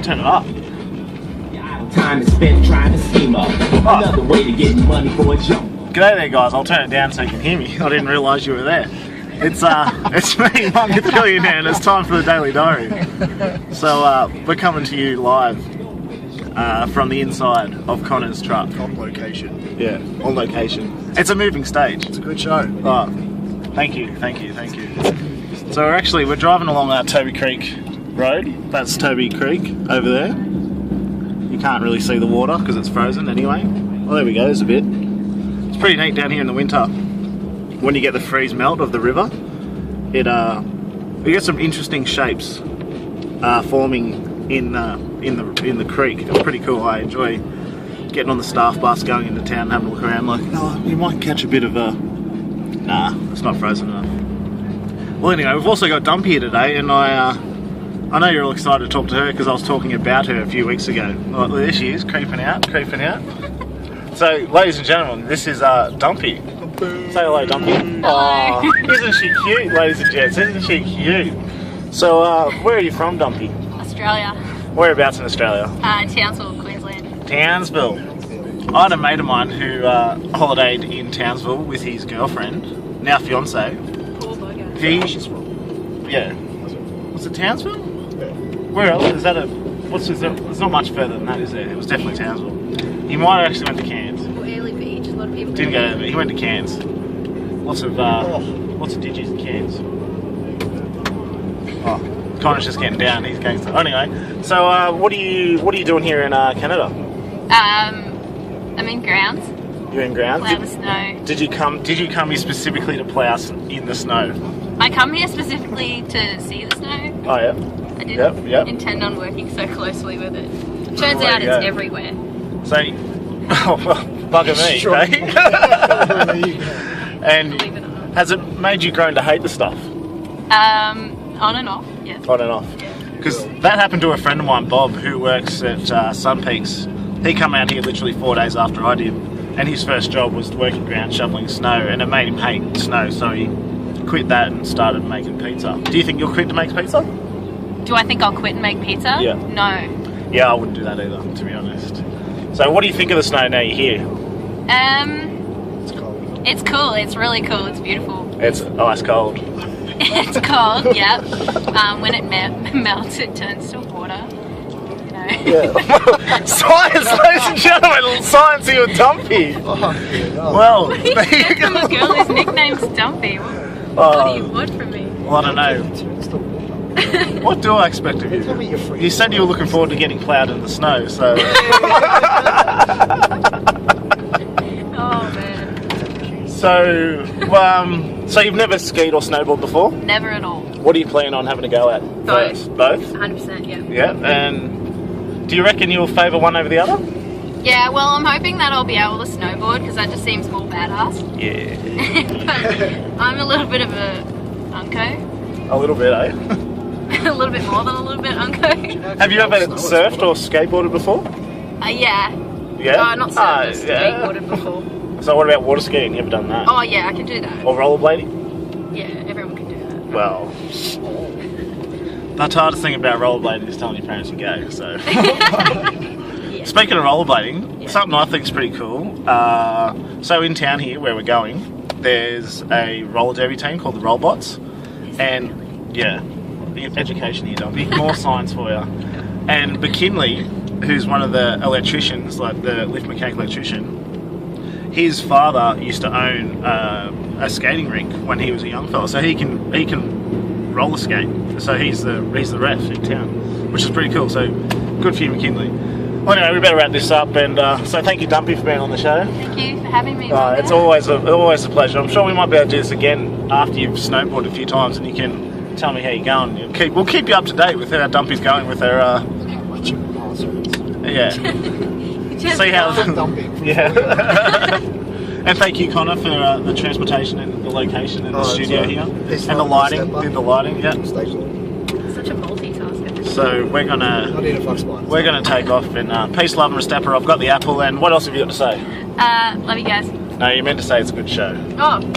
turn it up. Time to spend trying to scheme up another way to get money for a jump. G'day there, guys. I'll turn it down so you can hear me. I didn't realise you were there. It's me, Monk Billionaire, and it's time for the Daily Diary. So we're coming to you live from the inside of Connor's truck. On location. Yeah, on location. It's a moving stage. It's a good show. Oh, thank you. So we're driving along Toby Creek Road. That's Toby Creek over there. You can't really see the water because it's frozen anyway. Well, there we go, there's a bit. It's pretty neat down here in the winter. When you get the freeze melt of the river, you get some interesting shapes forming in the creek. It's pretty cool. I enjoy getting on the staff bus, going into town, and having a look around. Like, oh, you might catch a bit of a. Nah, it's not frozen enough. Well, anyway, we've also got Dumpy here today, and I know you're all excited to talk to her because I was talking about her a few weeks ago. Oh, there she is, creeping out. So, ladies and gentlemen, this is Dumpy. Say hello, Dumpy. Hello. Oh, isn't she cute, ladies and gents? Isn't she cute? So, where are you from, Dumpy? Australia. Whereabouts in Australia? Townsville, Queensland. Townsville. I had a mate of mine who holidayed in Townsville with his girlfriend, now fiance. Cool bugger. Yeah. Was it Townsville? Yeah. Where else? Is that it's not much further than that, is there? It was definitely Townsville. He might have actually went to Cairns. Or Early Beach, a lot of people Didn't go there, he went to Cairns. Lots of digis in Cairns. Oh, Connor's just getting down, he's going to... Anyway, so what are you doing here in Canada? I'm in grounds. You're in grounds? Plough the snow. Did you come here specifically to plough in the snow? I come here specifically to see the snow. Oh yeah. I didn't intend on working so closely with it. Turns out it's everywhere. So, oh well, bugger me, Sure. eh? And Believe it or not. has it made you grown to hate the stuff? On and off, yeah. On and off. Because that happened to a friend of mine, Bob, who works at Sun Peaks. He come out here literally 4 days after I did, and his first job was working ground shoveling snow, and it made him hate snow, so he quit that and started making pizza. Do you think you'll quit to make pizza? Do I think I'll quit and make pizza? Yeah. No. Yeah, I wouldn't do that either, to be honest. So what do you think of the snow now you're here? It's cold. It's cool. It's really cool. It's beautiful. It's ice cold. It's cold, yeah. When it melts, it turns to water. You know. Yeah. Science, ladies and gentlemen, science here with Dumpy. Well, there you From a go. girl whose nickname's Dumpy. What do you want from me? Well, I don't know. What do I expect of you? You said you were looking forward to getting ploughed in the snow, so... Oh man. So you've never skied or snowboarded before? Never at all. What are you planning on having a go at? Both. Both? 100%, yeah. Yeah, and do you reckon you'll favour one over the other? Yeah, well, I'm hoping that I'll be able to snowboard because that just seems more badass. Yeah. But I'm a little bit of a unco. A little bit, eh? A little bit more than a little bit unco. Have you ever surfed or skateboarded before? Yeah. Yeah? Not surfed, yeah. skateboarded before. So what about water skiing? You ever done that? Oh yeah, I can do that. Or rollerblading? Yeah, everyone can do that. Well, the hardest thing about rollerblading is telling your parents you go, so... Yeah. Speaking of rollerblading, something I think is pretty cool. So in town here, where we're going, there's a roller derby team called the Rollbots. And, yeah, education here, Dumpy. More science for you. And McKinley, who's one of the electricians, like the lift mechanic electrician, his father used to own a skating rink when he was a young fella, so he can roller skate. So he's the ref in town, which is pretty cool. So good for you, McKinley. Well, anyway, we better wrap this up, and so thank you, Dumpy, for being on the show. Thank you for having me. It's always a pleasure. I'm sure we might be able to do this again after you've snowboarded a few times, and you can tell me how you're going. We'll keep you up to date with how Dumpy's going with her. Yeah. See how. Yeah. And thank you, Connor, for the transportation and the location and the studio here, and the lighting. Yeah. Such a multitasker. So we're gonna take off in peace, love, and Restapper. I've got the apple, and what else have you got to say? Love you guys. No, you meant to say it's a good show. Oh.